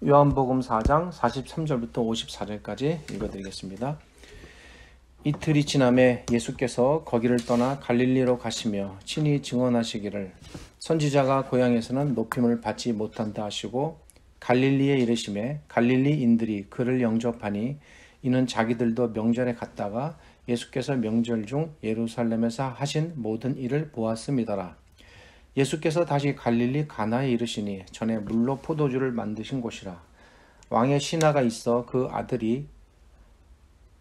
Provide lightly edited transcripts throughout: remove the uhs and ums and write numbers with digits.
요한복음 4장 43절부터 54절까지 읽어드리겠습니다. 이틀이 지남에 예수께서 거기를 떠나 갈릴리로 가시며 친히 증언하시기를 선지자가 고향에서는 높임을 받지 못한다 하시고 갈릴리에 이르시매 갈릴리인들이 그를 영접하니 이는 자기들도 명절에 갔다가 예수께서 명절 중 예루살렘에서 하신 모든 일을 보았음이더라. 예수께서 다시 갈릴리 가나에 이르시니 전에 물로 포도주를 만드신 곳이라. 왕의 신하가 있어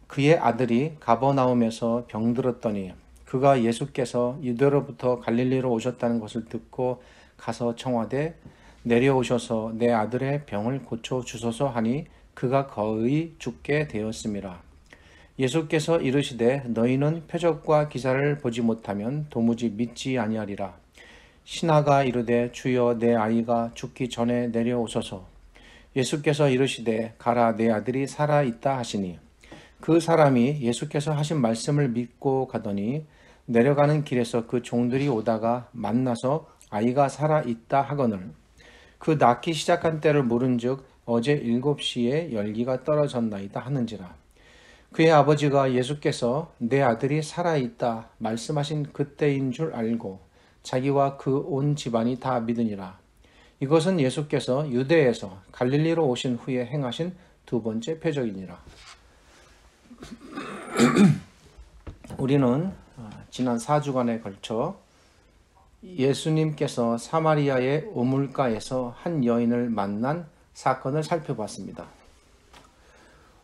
그의 아들이 가버나움에서 병들었더니 그가 예수께서 유대로부터 갈릴리로 오셨다는 것을 듣고 가서 청하되 내려오셔서 내 아들의 병을 고쳐 주소서 하니 그가 거의 죽게 되었음이라. 예수께서 이르시되 너희는 표적과 기사를 보지 못하면 도무지 믿지 아니하리라. 신하가 이르되 주여 내 아이가 죽기 전에 내려오소서. 예수께서 이르시되 가라 내 아들이 살아 있다 하시니 그 사람이 예수께서 하신 말씀을 믿고 가더니 내려가는 길에서 그 종들이 오다가 만나서 아이가 살아 있다 하거늘 그 낳기 시작한 때를 물은즉 어제 7시에 열기가 떨어졌나이다 하는지라. 그의 아버지가 예수께서 내 아들이 살아 있다 말씀하신 그때인 줄 알고 자기와 그 온 집안이 다 믿으니라. 이것은 예수께서 유대에서 갈릴리로 오신 후에 행하신 두 번째 표적이니라. 우리는 지난 4주간에 걸쳐 예수님께서 사마리아의 우물가에서 한 여인을 만난 사건을 살펴봤습니다.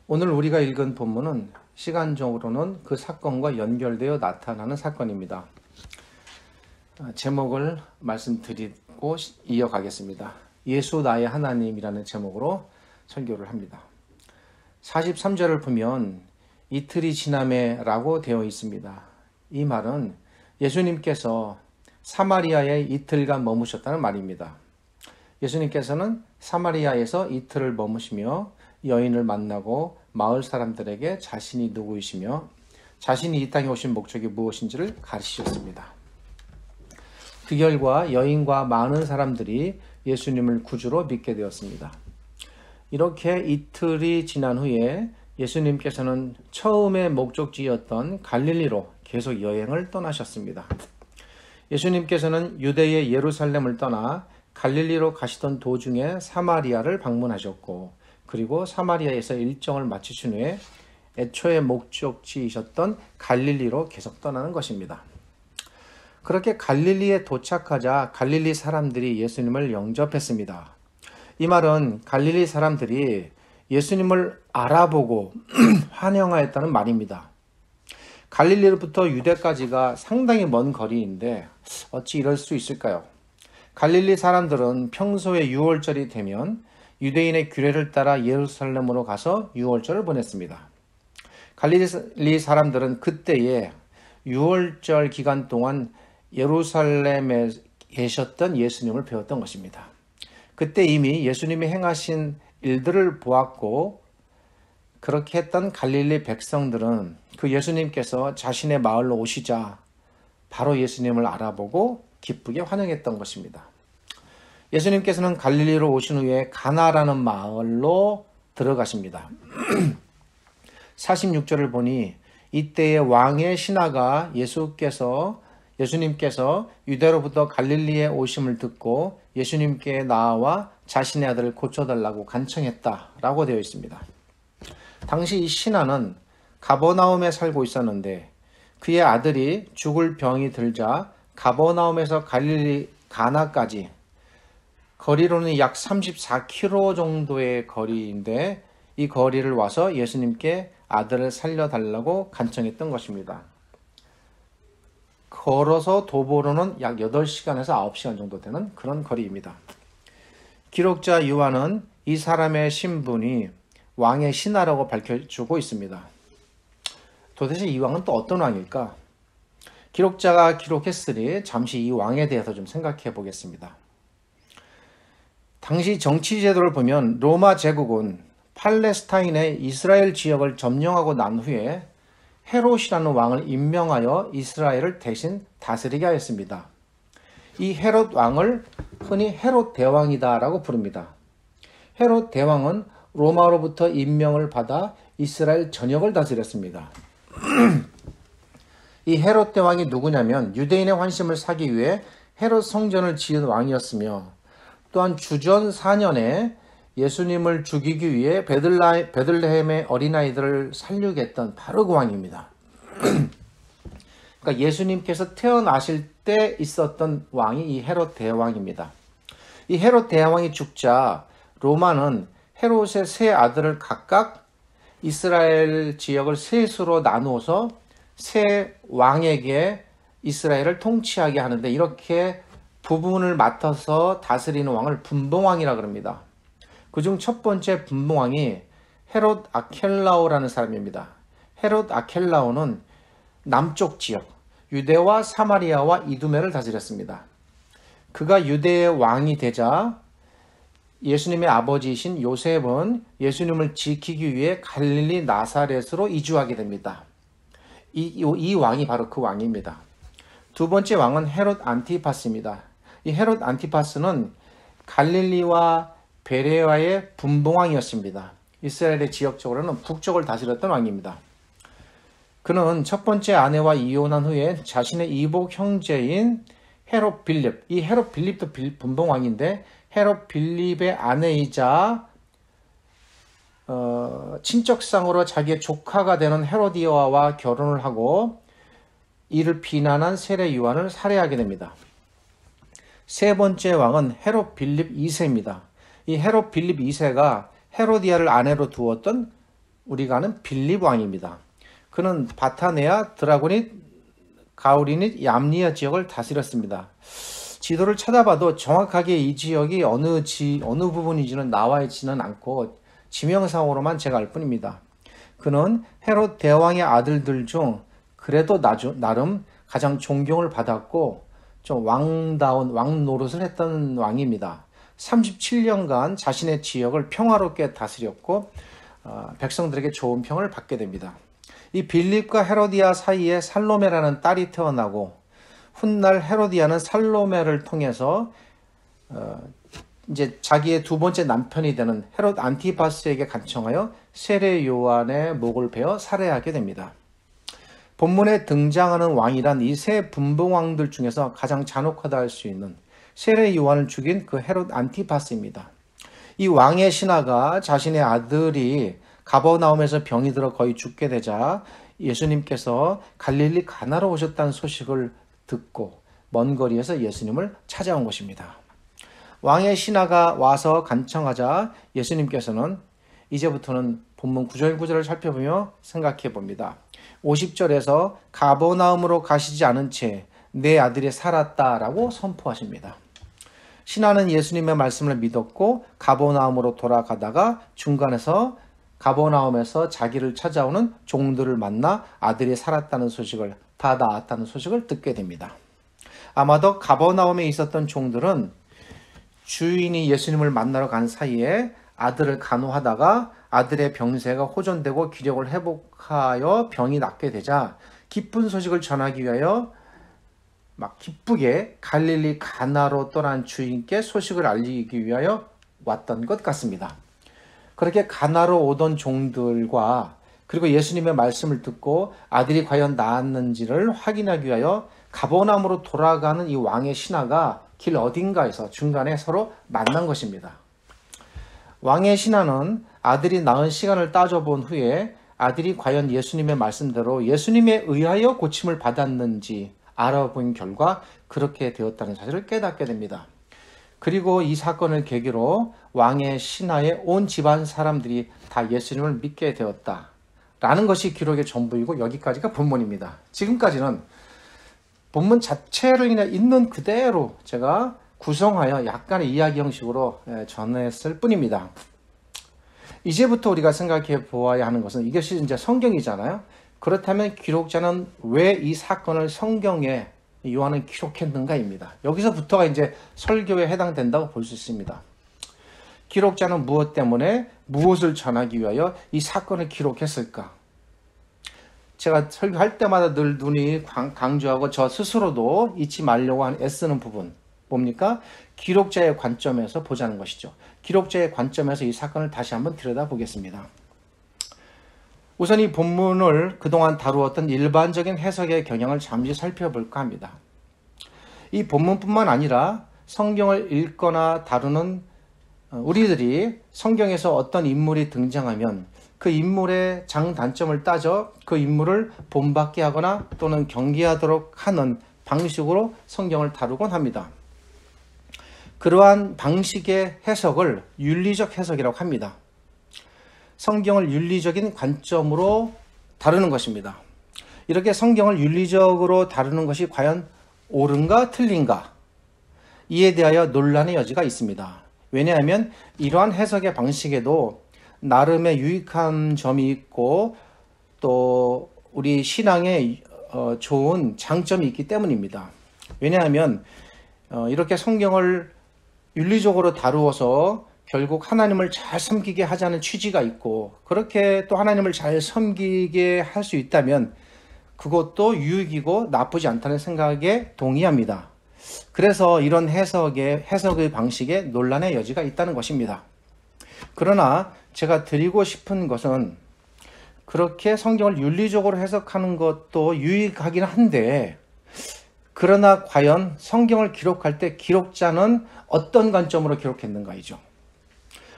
오늘 우리가 읽은 본문은 시간적으로는 그 사건과 연결되어 나타나는 사건입니다. 제목을 말씀드리고 이어가겠습니다. 예수 나의 하나님이라는 제목으로 설교를 합니다. 43절을 보면 이틀이 지남에 라고 되어 있습니다. 이 말은 예수님께서 사마리아에 이틀간 머무셨다는 말입니다. 예수님께서는 사마리아에서 이틀을 머무시며 여인을 만나고 마을 사람들에게 자신이 누구이시며 자신이 이 땅에 오신 목적이 무엇인지를 가르치셨습니다. 그 결과 여인과 많은 사람들이 예수님을 구주로 믿게 되었습니다. 이렇게 이틀이 지난 후에 예수님께서는 처음의 목적지였던 갈릴리로 계속 여행을 떠나셨습니다. 예수님께서는 유대의 예루살렘을 떠나 갈릴리로 가시던 도중에 사마리아를 방문하셨고 그리고 사마리아에서 일정을 마치신 후에 애초의 목적지이셨던 갈릴리로 계속 떠나는 것입니다. 그렇게 갈릴리에 도착하자 갈릴리 사람들이 예수님을 영접했습니다. 이 말은 갈릴리 사람들이 예수님을 알아보고 환영하였다는 말입니다. 갈릴리로부터 유대까지가 상당히 먼 거리인데 어찌 이럴 수 있을까요? 갈릴리 사람들은 평소에 유월절이 되면 유대인의 규례를 따라 예루살렘으로 가서 유월절을 보냈습니다. 갈릴리 사람들은 그때에 유월절 기간 동안 예루살렘에 계셨던 예수님을 배웠던 것입니다. 그때 이미 예수님이 행하신 일들을 보았고 그렇게 했던 갈릴리 백성들은 그 예수님께서 자신의 마을로 오시자 바로 예수님을 알아보고 기쁘게 환영했던 것입니다. 예수님께서는 갈릴리로 오신 후에 가나라는 마을로 들어가십니다. 46절을 보니 이때의 왕의 신하가 예수님께서 유대로부터 갈릴리에 오심을 듣고 예수님께 나와 자신의 아들을 고쳐달라고 간청했다라고 되어 있습니다. 당시 이 신하는 가버나움에 살고 있었는데 그의 아들이 죽을 병이 들자 가버나움에서 갈릴리 가나까지 거리로는 약 34km 정도의 거리인데 이 거리를 와서 예수님께 아들을 살려달라고 간청했던 것입니다. 걸어서 도보로는 약 8시간에서 9시간 정도 되는 그런 거리입니다. 기록자 요한은 이 사람의 신분이 왕의 신하라고 밝혀주고 있습니다. 도대체 이 왕은 또 어떤 왕일까? 기록자가 기록했으니 잠시 이 왕에 대해서 좀 생각해 보겠습니다. 당시 정치 제도를 보면 로마 제국은 팔레스타인의 이스라엘 지역을 점령하고 난 후에 헤롯이라는 왕을 임명하여 이스라엘을 대신 다스리게 하였습니다. 이 헤롯 왕을 흔히 헤롯 대왕이다라고 부릅니다. 헤롯 대왕은 로마로부터 임명을 받아 이스라엘 전역을 다스렸습니다. 이 헤롯 대왕이 누구냐면 유대인의 환심을 사기 위해 헤롯 성전을 지은 왕이었으며, 또한 주전 4년에 예수님을 죽이기 위해 베들레헴의 어린아이들을 살육했던 바로 그 왕입니다. 그러니까 예수님께서 태어나실 때 있었던 왕이 이 헤롯 대왕입니다. 이 헤롯 대왕이 죽자 로마는 헤롯의 세 아들을 각각 이스라엘 지역을 셋으로 나누어서 세 왕에게 이스라엘을 통치하게 하는데, 이렇게 부분을 맡아서 다스리는 왕을 분봉왕이라 그럽니다. 그중 첫 번째 분봉왕이 헤롯 아켈라오라는 사람입니다. 헤롯 아켈라오는 남쪽 지역 유대와 사마리아와 이두메를 다스렸습니다. 그가 유대의 왕이 되자 예수님의 아버지이신 요셉은 예수님을 지키기 위해 갈릴리 나사렛으로 이주하게 됩니다. 이 왕이 바로 그 왕입니다. 두 번째 왕은 헤롯 안티파스입니다. 이 헤롯 안티파스는 갈릴리와 베레아의 분봉왕이었습니다. 이스라엘의 지역적으로는 북쪽을 다스렸던 왕입니다. 그는 첫 번째 아내와 이혼한 후에 자신의 이복 형제인 헤롯 빌립, 이 헤롯 빌립도 분봉왕인데 헤롯 빌립의 아내이자 친척상으로 자기의 조카가 되는 헤로디아와 결혼을 하고 이를 비난한 세례 요한을 살해하게 됩니다. 세 번째 왕은 헤롯 빌립 2세입니다. 이 헤롯 빌립 2세가 헤로디아를 아내로 두었던 우리가 아는 빌립 왕입니다. 그는 바타네아, 드라고닛, 가우리닛, 얌리아 지역을 다스렸습니다. 지도를 찾아봐도 정확하게 이 지역이 어느 부분인지는 나와 있지는 않고 지명상으로만 제가 알 뿐입니다. 그는 헤롯 대왕의 아들들 중 그래도 나름 가장 존경을 받았고 좀 왕다운 왕 노릇을 했던 왕입니다. 37년간 자신의 지역을 평화롭게 다스렸고 백성들에게 좋은 평을 받게 됩니다. 이 빌립과 헤로디아 사이에 살로메라는 딸이 태어나고 훗날 헤로디아는 살로메를 통해서 이제 자기의 두 번째 남편이 되는 헤롯 안티파스에게 간청하여 세례 요한의 목을 베어 살해하게 됩니다. 본문에 등장하는 왕이란 이 세 분봉왕들 중에서 가장 잔혹하다 할 수 있는 세례 요한을 죽인 그 헤롯 안티파스입니다. 이 왕의 신하가 자신의 아들이 가버나움에서 병이 들어 거의 죽게 되자 예수님께서 갈릴리 가나로 오셨다는 소식을 듣고 먼 거리에서 예수님을 찾아온 것입니다. 왕의 신하가 와서 간청하자 예수님께서는 이제부터는 본문 구절구절을 살펴보며 생각해 봅니다. 50절에서 가버나움으로 가시지 않은 채 내 아들이 살았다라고 선포하십니다. 신하는 예수님의 말씀을 믿었고 가버나움으로 돌아가다가 중간에서 가버나움에서 자기를 찾아오는 종들을 만나 아들이 살았다는 소식을, 다 나았다는 소식을 듣게 됩니다. 아마도 가버나움에 있었던 종들은 주인이 예수님을 만나러 간 사이에 아들을 간호하다가 아들의 병세가 호전되고 기력을 회복하여 병이 낫게 되자 기쁜 소식을 전하기 위하여 막 기쁘게 갈릴리 가나로 떠난 주인께 소식을 알리기 위하여 왔던 것 같습니다. 그렇게 가나로 오던 종들과 그리고 예수님의 말씀을 듣고 아들이 과연 나았는지를 확인하기 위하여 가버나움으로 돌아가는 이 왕의 신하가 길 어딘가에서 중간에 서로 만난 것입니다. 왕의 신하는 아들이 낳은 시간을 따져본 후에 아들이 과연 예수님의 말씀대로 예수님에 의하여 고침을 받았는지 알아본 결과 그렇게 되었다는 사실을 깨닫게 됩니다. 그리고 이 사건을 계기로 왕의 신하의 온 집안 사람들이 다 예수님을 믿게 되었다라는 것이 기록의 전부이고 여기까지가 본문입니다. 지금까지는 본문 자체로 그냥 있는 그대로 제가 구성하여 약간의 이야기 형식으로 전했을 뿐입니다. 이제부터 우리가 생각해 보아야 하는 것은 이것이 이제 성경이잖아요. 그렇다면 기록자는 왜 이 사건을 성경에 요한은 기록했는가입니다. 여기서부터가 이제 설교에 해당된다고 볼 수 있습니다. 기록자는 무엇 때문에 무엇을 전하기 위하여 이 사건을 기록했을까? 제가 설교할 때마다 늘 눈이 강조하고 저 스스로도 잊지 말려고 애쓰는 부분 뭡니까? 기록자의 관점에서 보자는 것이죠. 기록자의 관점에서 이 사건을 다시 한번 들여다보겠습니다. 우선 이 본문을 그동안 다루었던 일반적인 해석의 경향을 잠시 살펴볼까 합니다. 이 본문뿐만 아니라 성경을 읽거나 다루는 우리들이 성경에서 어떤 인물이 등장하면 그 인물의 장단점을 따져 그 인물을 본받게 하거나 또는 경계하도록 하는 방식으로 성경을 다루곤 합니다. 그러한 방식의 해석을 윤리적 해석이라고 합니다. 성경을 윤리적인 관점으로 다루는 것입니다. 이렇게 성경을 윤리적으로 다루는 것이 과연 옳은가 틀린가? 이에 대하여 논란의 여지가 있습니다. 왜냐하면 이러한 해석의 방식에도 나름의 유익한 점이 있고 또 우리 신앙에 좋은 장점이 있기 때문입니다. 왜냐하면 이렇게 성경을 윤리적으로 다루어서 결국 하나님을 잘 섬기게 하자는 취지가 있고 그렇게 또 하나님을 잘 섬기게 할 수 있다면 그것도 유익이고 나쁘지 않다는 생각에 동의합니다. 그래서 이런 해석의 방식에 논란의 여지가 있다는 것입니다. 그러나 제가 드리고 싶은 것은 그렇게 성경을 윤리적으로 해석하는 것도 유익하긴 한데 그러나 과연 성경을 기록할 때 기록자는 어떤 관점으로 기록했는가이죠.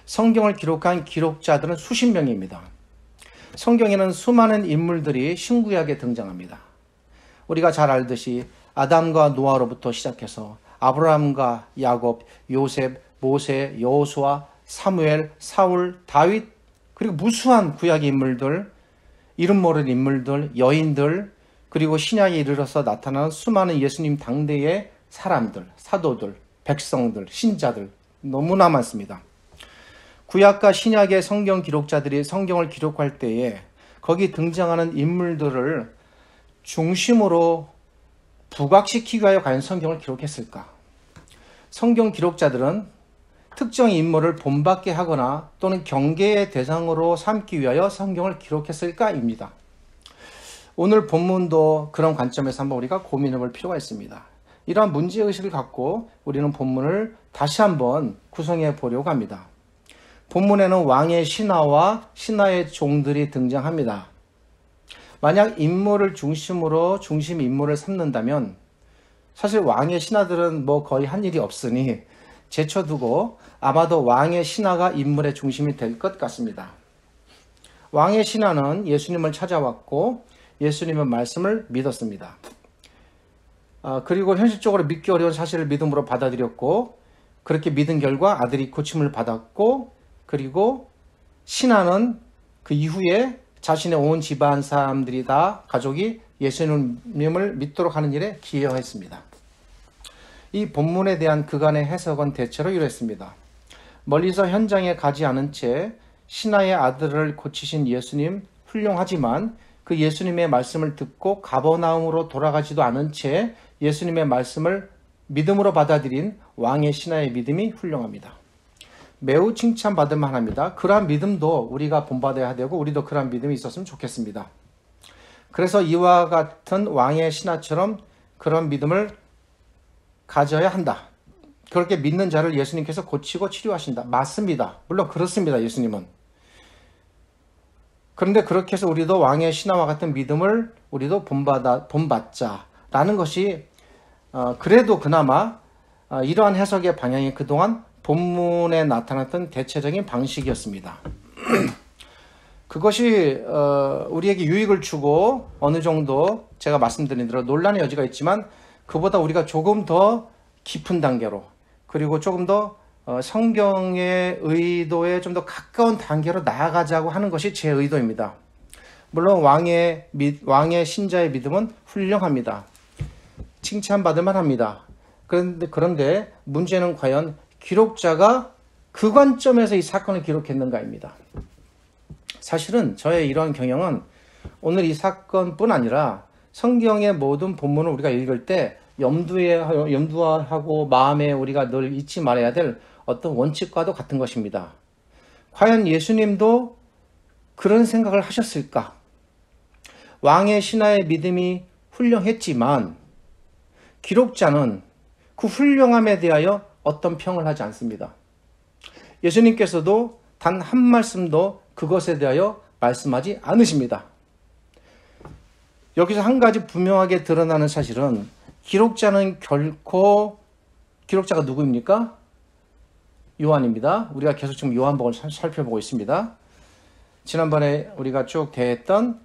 성경을 기록한 기록자들은 수십 명입니다. 성경에는 수많은 인물들이 신구약에 등장합니다. 우리가 잘 알듯이 아담과 노아로부터 시작해서 아브라함과 야곱, 요셉, 모세, 여호수아, 사무엘, 사울, 다윗 그리고 무수한 구약의 인물들, 이름 모를 인물들, 여인들 그리고 신약에 이르러서 나타나는 수많은 예수님 당대의 사람들, 사도들, 백성들, 신자들 너무나 많습니다. 구약과 신약의 성경 기록자들이 성경을 기록할 때에 거기 등장하는 인물들을 중심으로 부각시키기 위하여 과연 성경을 기록했을까? 성경 기록자들은 특정 인물을 본받게 하거나 또는 경계의 대상으로 삼기 위하여 성경을 기록했을까입니다. 오늘 본문도 그런 관점에서 한번 우리가 고민해 볼 필요가 있습니다. 이러한 문제의식을 갖고 우리는 본문을 다시 한번 구성해 보려고 합니다. 본문에는 왕의 신하와 신하의 종들이 등장합니다. 만약 인물을 중심으로 중심 인물을 삼는다면 사실 왕의 신하들은 거의 한 일이 없으니 제쳐두고 아마도 왕의 신하가 인물의 중심이 될 것 같습니다. 왕의 신하는 예수님을 찾아왔고 예수님의 말씀을 믿었습니다. 그리고 현실적으로 믿기 어려운 사실을 믿음으로 받아들였고 그렇게 믿은 결과 아들이 고침을 받았고 그리고 신하는 그 이후에 자신의 온 집안 사람들이 다 가족이 예수님을 믿도록 하는 일에 기여했습니다. 이 본문에 대한 그간의 해석은 대체로 이랬습니다. 멀리서 현장에 가지 않은 채 신하의 아들을 고치신 예수님 훌륭하지만 그 예수님의 말씀을 듣고 가버나움으로 돌아가지도 않은 채 예수님의 말씀을 믿음으로 받아들인 왕의 신하의 믿음이 훌륭합니다. 매우 칭찬받을 만합니다. 그러한 믿음도 우리가 본받아야 되고 우리도 그러한 믿음이 있었으면 좋겠습니다. 그래서 이와 같은 왕의 신하처럼 그런 믿음을 가져야 한다. 그렇게 믿는 자를 예수님께서 고치고 치료하신다. 맞습니다. 물론 그렇습니다. 예수님은. 그런데 그렇게 해서 우리도 왕의 신하와 같은 믿음을 우리도 본받자라는 것이 그래도 그나마 이러한 해석의 방향이 그동안 본문에 나타났던 대체적인 방식이었습니다. 그것이 우리에게 유익을 주고 어느 정도 제가 말씀드린 대로 논란의 여지가 있지만 그보다 우리가 조금 더 깊은 단계로 그리고 조금 더 성경의 의도에 좀 더 가까운 단계로 나아가자고 하는 것이 제 의도입니다. 물론 왕의 신자의 믿음은 훌륭합니다. 칭찬받을 만합니다. 그런데 문제는 과연 기록자가 그 관점에서 이 사건을 기록했는가입니다. 사실은 저의 이러한 경영은 오늘 이 사건뿐 아니라 성경의 모든 본문을 우리가 읽을 때 염두하고 마음에 우리가 늘 잊지 말아야 될 어떤 원칙과도 같은 것입니다. 과연 예수님도 그런 생각을 하셨을까? 왕의 신하의 믿음이 훌륭했지만 기록자는 그 훌륭함에 대하여 어떤 평을 하지 않습니다. 예수님께서도 단 한 말씀도 그것에 대하여 말씀하지 않으십니다. 여기서 한 가지 분명하게 드러나는 사실은 기록자는 결코 기록자가 누구입니까? 요한입니다. 우리가 계속 지금 요한복음을 살펴보고 있습니다. 지난번에 우리가 쭉 대했던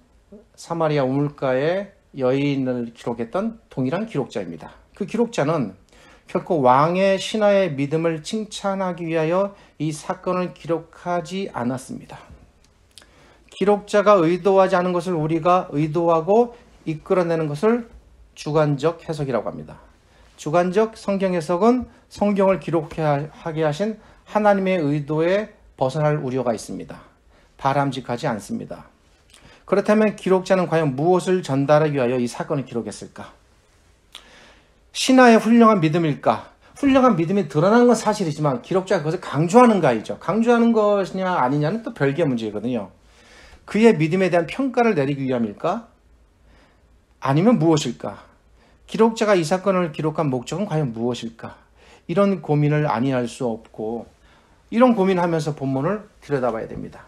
사마리아 우물가의 여인을 기록했던 동일한 기록자입니다. 그 기록자는 결코 왕의 신하의 믿음을 칭찬하기 위하여 이 사건을 기록하지 않았습니다. 기록자가 의도하지 않은 것을 우리가 의도하고 이끌어내는 것을 주관적 해석이라고 합니다. 주관적 성경 해석은 성경을 기록하게 하신 하나님의 의도에 벗어날 우려가 있습니다. 바람직하지 않습니다. 그렇다면 기록자는 과연 무엇을 전달하기 위하여 이 사건을 기록했을까? 신하의 훌륭한 믿음일까? 훌륭한 믿음이 드러나는 건 사실이지만 기록자가 그것을 강조하는가이죠. 강조하는 것이냐 아니냐는 또 별개의 문제거든요. 그의 믿음에 대한 평가를 내리기 위함일까? 아니면 무엇일까? 기록자가 이 사건을 기록한 목적은 과연 무엇일까? 이런 고민을 아니할 수 없고 이런 고민하면서 본문을 들여다봐야 됩니다.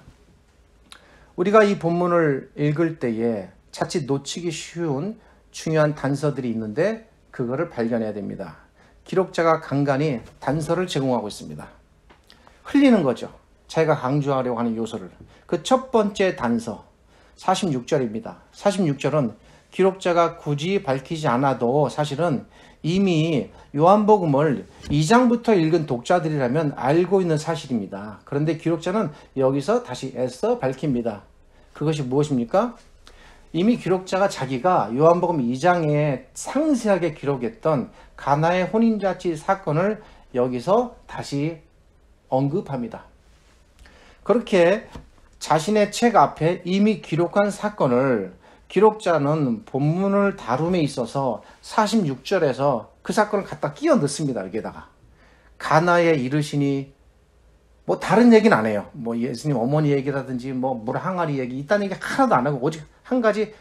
우리가 이 본문을 읽을 때에 자칫 놓치기 쉬운 중요한 단서들이 있는데 그거를 발견해야 됩니다. 기록자가 간간히 단서를 제공하고 있습니다. 흘리는 거죠. 자기가 강조하려고 하는 요소를. 그 첫 번째 단서 46절입니다. 46절은 기록자가 굳이 밝히지 않아도 사실은 이미 요한복음을 2장부터 읽은 독자들이라면 알고 있는 사실입니다. 그런데 기록자는 여기서 다시 애써 밝힙니다. 그것이 무엇입니까? 이미 기록자가 자기가 요한복음 2장에 상세하게 기록했던 가나의 혼인잔치 사건을 여기서 다시 언급합니다. 그렇게 자신의 책 앞에 이미 기록한 사건을 기록자는 본문을 다룸에 있어서 46절에서 그 사건을 갖다 끼워 넣습니다. 여기에다가 가나에 이르시니 뭐 다른 얘기는 안 해요. 뭐 예수님 어머니 얘기라든지 뭐 물 항아리 얘기 이딴 얘기 하나도 안 하고 오직 한 가지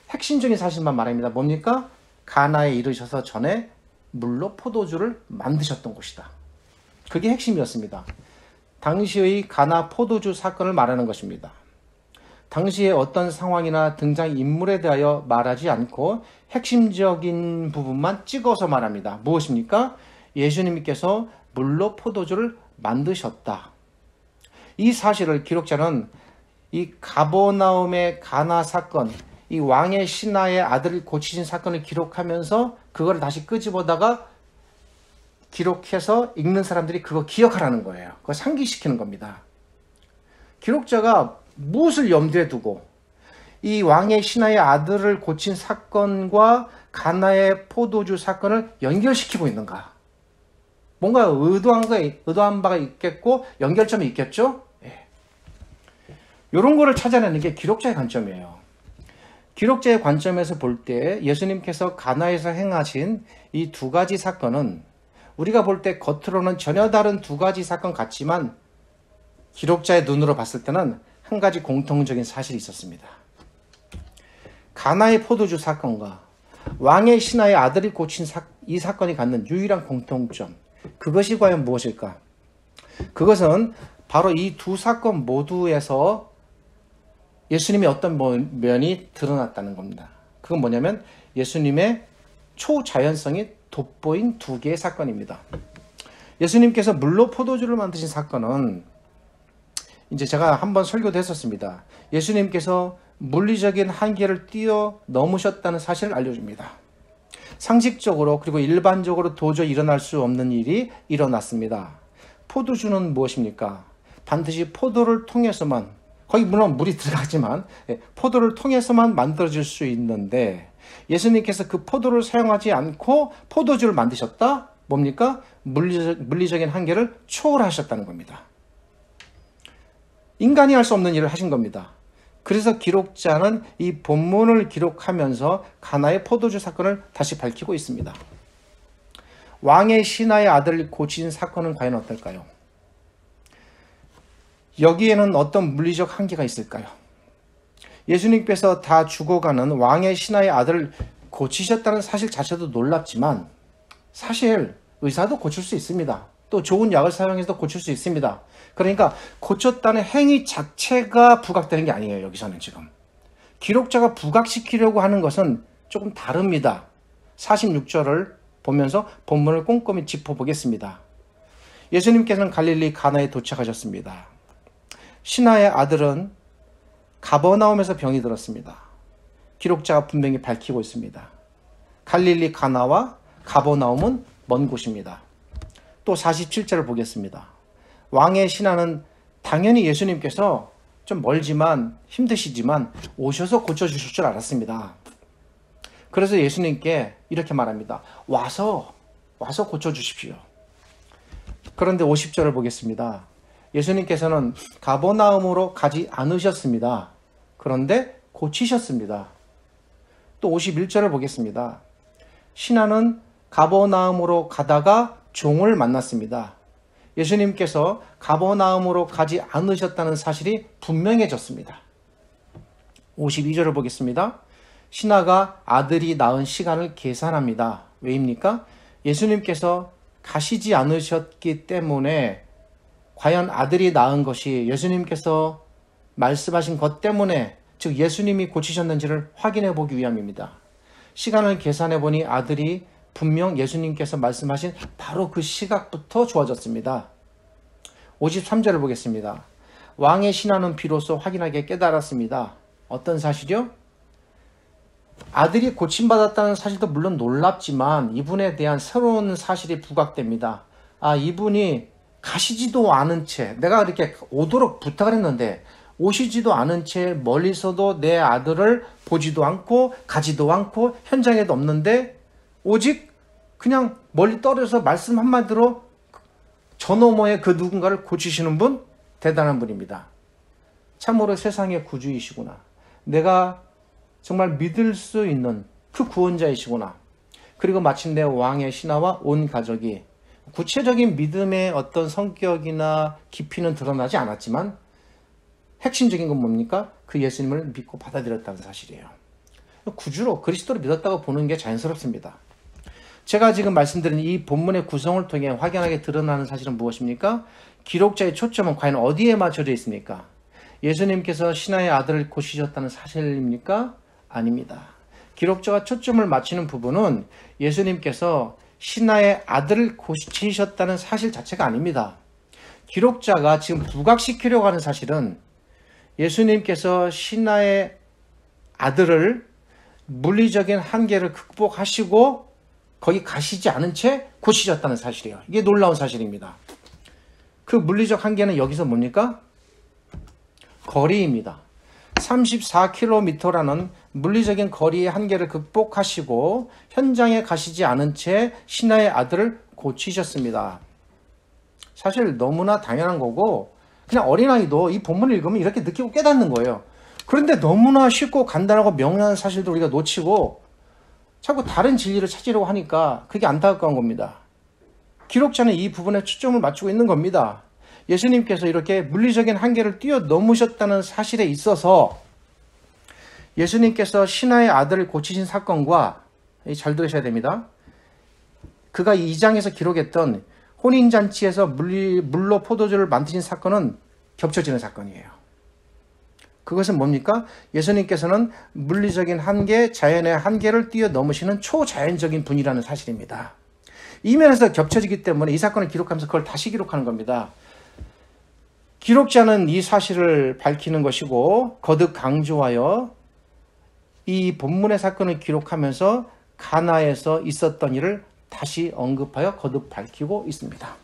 핵심적인 사실만 말합니다. 뭡니까? 가나에 이르셔서 전에 물로 포도주를 만드셨던 곳이다. 그게 핵심이었습니다. 당시의 가나 포도주 사건을 말하는 것입니다. 당시에 어떤 상황이나 등장인물에 대하여 말하지 않고 핵심적인 부분만 찍어서 말합니다. 무엇입니까? 예수님께서 물로 포도주를 만드셨다. 이 사실을 기록자는 이 가버나움의 가나 사건, 이 왕의 신하의 아들을 고치신 사건을 기록하면서 그걸 다시 끄집어다가 기록해서 읽는 사람들이 그거 기억하라는 거예요. 그거 상기시키는 겁니다. 기록자가 무엇을 염두에 두고 이 왕의 신하의 아들을 고친 사건과 가나의 포도주 사건을 연결시키고 있는가? 뭔가 의도한 바가 있겠고 연결점이 있겠죠? 예. 이런 거를 찾아내는 게 기록자의 관점이에요. 기록자의 관점에서 볼 때 예수님께서 가나에서 행하신 이 두 가지 사건은 우리가 볼 때 겉으로는 전혀 다른 두 가지 사건 같지만 기록자의 눈으로 봤을 때는 한 가지 공통적인 사실이 있었습니다. 가나의 포도주 사건과 왕의 신하의 아들이 고친 이 사건이 갖는 유일한 공통점, 그것이 과연 무엇일까? 그것은 바로 이 두 사건 모두에서 예수님의 어떤 면이 드러났다는 겁니다. 그건 뭐냐면 예수님의 초자연성이 돋보인 두 개의 사건입니다. 예수님께서 물로 포도주를 만드신 사건은 이제 제가 한번 설교도 했었습니다. 예수님께서 물리적인 한계를 뛰어넘으셨다는 사실을 알려줍니다. 상식적으로 그리고 일반적으로 도저히 일어날 수 없는 일이 일어났습니다. 포도주는 무엇입니까? 반드시 포도를 통해서만, 거기 물론 물이 들어가지만 포도를 통해서만 만들어질 수 있는데 예수님께서 그 포도를 사용하지 않고 포도주를 만드셨다? 뭡니까? 물리적인 한계를 초월하셨다는 겁니다. 인간이 할 수 없는 일을 하신 겁니다. 그래서 기록자는 이 본문을 기록하면서 가나의 포도주 사건을 다시 밝히고 있습니다. 왕의 신하의 아들을 고친 사건은 과연 어떨까요? 여기에는 어떤 물리적 한계가 있을까요? 예수님께서 다 죽어가는 왕의 신하의 아들을 고치셨다는 사실 자체도 놀랍지만 사실 의사도 고칠 수 있습니다. 또 좋은 약을 사용해서 고칠 수 있습니다. 그러니까 고쳤다는 행위 자체가 부각되는 게 아니에요. 여기서는 지금 기록자가 부각시키려고 하는 것은 조금 다릅니다. 46절을 보면서 본문을 꼼꼼히 짚어보겠습니다. 예수님께서는 갈릴리 가나에 도착하셨습니다. 신하의 아들은 가버나움에서 병이 들었습니다. 기록자가 분명히 밝히고 있습니다. 갈릴리 가나와 가버나움은 먼 곳입니다. 또 47절을 보겠습니다. 왕의 신하는 당연히 예수님께서 좀 멀지만 힘드시지만 오셔서 고쳐주실 줄 알았습니다. 그래서 예수님께 이렇게 말합니다. 와서 고쳐주십시오. 그런데 50절을 보겠습니다. 예수님께서는 가버나움으로 가지 않으셨습니다. 그런데 고치셨습니다. 또 51절을 보겠습니다. 신하는 가버나움으로 가다가 종을 만났습니다. 예수님께서 가버나움으로 가지 않으셨다는 사실이 분명해졌습니다. 52절을 보겠습니다. 신하가 아들이 낳은 시간을 계산합니다. 왜입니까? 예수님께서 가시지 않으셨기 때문에 과연 아들이 낳은 것이 예수님께서 말씀하신 것 때문에 즉 예수님이 고치셨는지를 확인해 보기 위함입니다. 시간을 계산해 보니 아들이 분명 예수님께서 말씀하신 바로 그 시각부터 좋아졌습니다. 53절을 보겠습니다. 왕의 신하는 비로소 확인하게 깨달았습니다. 어떤 사실이요? 아들이 고침받았다는 사실도 물론 놀랍지만 이분에 대한 새로운 사실이 부각됩니다. 이분이 가시지도 않은 채 내가 이렇게 오도록 부탁을 했는데 오시지도 않은 채 멀리서도 내 아들을 보지도 않고 가지도 않고 현장에도 없는데 오직 그냥 멀리 떨어져서 말씀 한마디로 저 너머에 그 누군가를 고치시는 분, 대단한 분입니다. 참으로 세상의 구주이시구나. 내가 정말 믿을 수 있는 그 구원자이시구나. 그리고 마침내 왕의 신하와 온 가족이 구체적인 믿음의 어떤 성격이나 깊이는 드러나지 않았지만 핵심적인 건 뭡니까? 그 예수님을 믿고 받아들였다는 사실이에요. 구주로 그리스도를 믿었다고 보는 게 자연스럽습니다. 제가 지금 말씀드린 이 본문의 구성을 통해 확연하게 드러나는 사실은 무엇입니까? 기록자의 초점은 과연 어디에 맞춰져 있습니까? 예수님께서 신하의 아들을 고치셨다는 사실입니까? 아닙니다. 기록자가 초점을 맞추는 부분은 예수님께서 신하의 아들을 고치셨다는 사실 자체가 아닙니다. 기록자가 지금 부각시키려고 하는 사실은 예수님께서 신하의 아들을 물리적인 한계를 극복하시고 거기 가시지 않은 채 고치셨다는 사실이에요. 이게 놀라운 사실입니다. 그 물리적 한계는 여기서 뭡니까? 거리입니다. 34km라는 물리적인 거리의 한계를 극복하시고 현장에 가시지 않은 채 신하의 아들을 고치셨습니다. 사실 너무나 당연한 거고 그냥 어린아이도 이 본문을 읽으면 이렇게 느끼고 깨닫는 거예요. 그런데 너무나 쉽고 간단하고 명료한 사실도 우리가 놓치고 자꾸 다른 진리를 찾으려고 하니까 그게 안타까운 겁니다. 기록자는 이 부분에 초점을 맞추고 있는 겁니다. 예수님께서 이렇게 물리적인 한계를 뛰어넘으셨다는 사실에 있어서 예수님께서 신하의 아들을 고치신 사건과 잘 들으셔야 됩니다. 그가 2장에서 기록했던 혼인잔치에서 물로 포도주를 만드신 사건은 겹쳐지는 사건이에요. 그것은 뭡니까? 예수님께서는 물리적인 한계, 자연의 한계를 뛰어넘으시는 초자연적인 분이라는 사실입니다. 이 면에서 겹쳐지기 때문에 이 사건을 기록하면서 그걸 다시 기록하는 겁니다. 기록자는 이 사실을 밝히는 것이고 거듭 강조하여 이 본문의 사건을 기록하면서 가나에서 있었던 일을 다시 언급하여 거듭 밝히고 있습니다.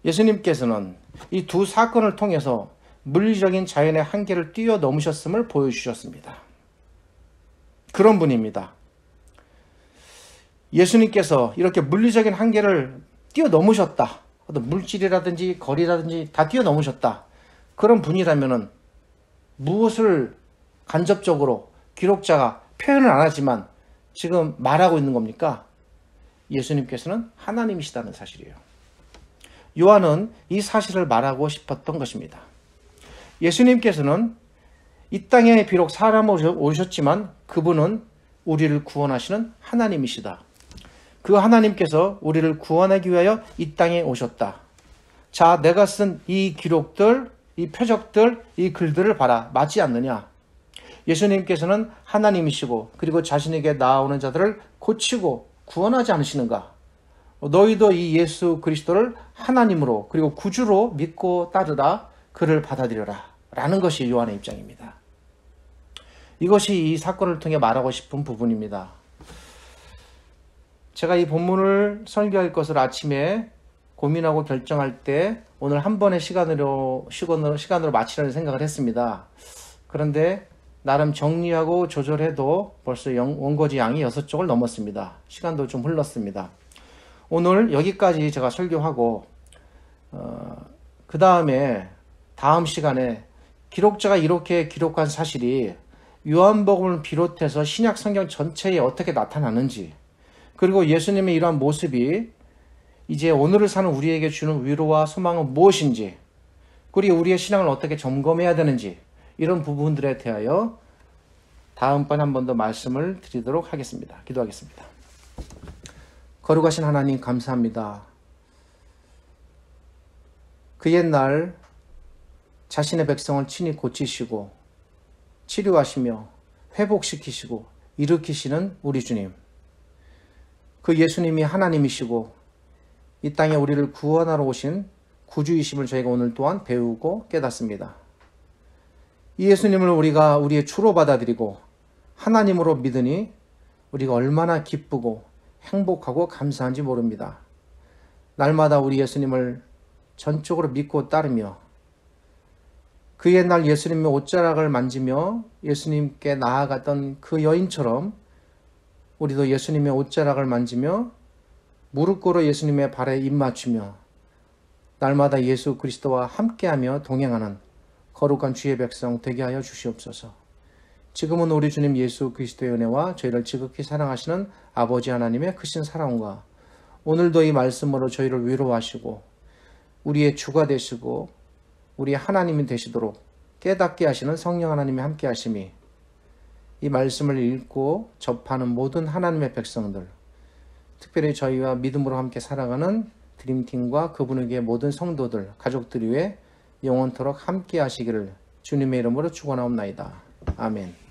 예수님께서는 이 두 사건을 통해서 물리적인 자연의 한계를 뛰어넘으셨음을 보여주셨습니다. 그런 분입니다. 예수님께서 이렇게 물리적인 한계를 뛰어넘으셨다. 어떤 물질이라든지 거리라든지 다 뛰어넘으셨다. 그런 분이라면 무엇을 간접적으로 기록자가 표현을 안 하지만 지금 말하고 있는 겁니까? 예수님께서는 하나님이시다는 사실이에요. 요한은 이 사실을 말하고 싶었던 것입니다. 예수님께서는 이 땅에 비록 사람으로 오셨지만 그분은 우리를 구원하시는 하나님이시다. 그 하나님께서 우리를 구원하기 위하여 이 땅에 오셨다. 자, 내가 쓴 이 기록들, 이 표적들, 이 글들을 봐라. 맞지 않느냐? 예수님께서는 하나님이시고 그리고 자신에게 나아오는 자들을 고치고 구원하지 않으시는가? 너희도 이 예수 그리스도를 하나님으로 그리고 구주로 믿고 따르라. 그를 받아들여라. 라는 것이 요한의 입장입니다. 이것이 이 사건을 통해 말하고 싶은 부분입니다. 제가 이 본문을 설교할 것을 아침에 고민하고 결정할 때 오늘 한 번의 시간으로 마치려는 생각을 했습니다. 그런데 나름 정리하고 조절해도 벌써 원고지 양이 6쪽을 넘었습니다. 시간도 좀 흘렀습니다. 오늘 여기까지 제가 설교하고 그 다음에 다음 시간에 기록자가 이렇게 기록한 사실이 요한복음을 비롯해서 신약 성경 전체에 어떻게 나타나는지, 그리고 예수님의 이러한 모습이 이제 오늘을 사는 우리에게 주는 위로와 소망은 무엇인지, 그리고 우리의 신앙을 어떻게 점검해야 되는지, 이런 부분들에 대하여 다음번에 한 번 더 말씀을 드리도록 하겠습니다. 기도하겠습니다. 거룩하신 하나님 감사합니다. 그 옛날 자신의 백성을 친히 고치시고 치료하시며 회복시키시고 일으키시는 우리 주님. 그 예수님이 하나님이시고 이 땅에 우리를 구원하러 오신 구주이심을 저희가 오늘 또한 배우고 깨닫습니다. 이 예수님을 우리가 우리의 주로 받아들이고 하나님으로 믿으니 우리가 얼마나 기쁘고 행복하고 감사한지 모릅니다. 날마다 우리 예수님을 전적으로 믿고 따르며 그 옛날 예수님의 옷자락을 만지며 예수님께 나아갔던 그 여인처럼 우리도 예수님의 옷자락을 만지며 무릎 꿇어 예수님의 발에 입맞추며 날마다 예수 그리스도와 함께하며 동행하는 거룩한 주의 백성 되게 하여 주시옵소서. 지금은 우리 주님 예수 그리스도의 은혜와 저희를 지극히 사랑하시는 아버지 하나님의 크신 사랑과 오늘도 이 말씀으로 저희를 위로하시고 우리의 주가 되시고 우리의 하나님이 되시도록 깨닫게 하시는 성령 하나님이 함께 하심이 이 말씀을 읽고 접하는 모든 하나님의 백성들, 특별히 저희와 믿음으로 함께 살아가는 드림팀과 그분에게 모든 성도들, 가족들 위해 영원토록 함께 하시기를 주님의 이름으로 축원하옵나이다. 아멘.